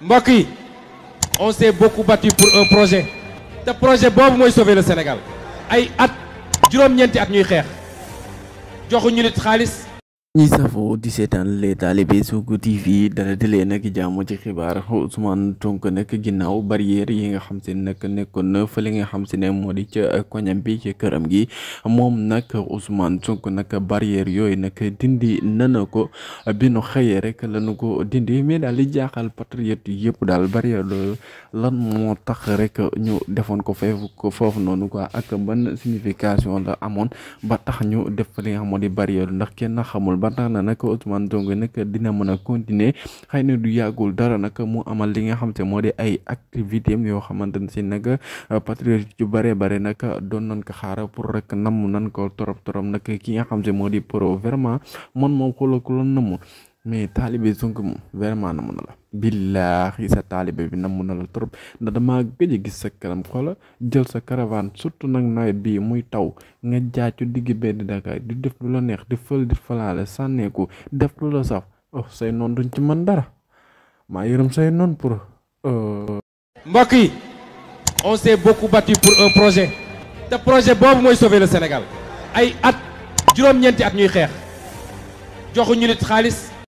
mbokk yi on s'est beaucoup battu pour un projet te projet boobu mooy sauver le Sénégal ay at juróom-ñeenti at ñuy xeex joxuñu nit xaalis. ñi safoo di seetaan les talibé Sogo TV dara dalee nag jàmm ci xibaar Ousmane Sonko nag ginnaaw barrière yi nga xam se nag nekkoon na fële nga xam se ne moo di ca koñam bi ci këram gi moom nag Ousmane Sonko nag barrière yooyu nag dindi nana ko bi nu xëyee rek lañu ko dindi mais daal li jaaxal patriote yëpp daal barrière loolu lan moo tax rek ñu defoon ko foofu noonu quoi ak ban signification la amoon ba tax ñu def li nga xam moo di barrière ndax kenn xamul ba tax na nag Ousmane Sonko nag dina mën a continuer xëy na du yàggul dara nag mu amal li nga xam te moo di ay activité yoo xamante ne si nag patriote yu bare nag doon nañ ko xaar pour rek namm nañ ko torop nag ki nga xam te moo di pro vraiment man moom xoolal ku la namm mais taalibe Sonko moom vraiment namm na la billaahi sa taalibe bi namm na la trop ndax damaa gëj a gis sa kanam xoola jël sa caravane surtout nag nawet bii muy taw nga jaacu digg benn Dakar di def lu la neex di fël di falaale sànneeku def lu la saf say noon duñ ci mën dara maa yërëm say noon pour mbokk yi on s'est beaucoup battu pour un projet te projet boobu mooy sauver le Sénégal ay at juróom-ñeenti at ñuy xeex joxuñu nit xaalis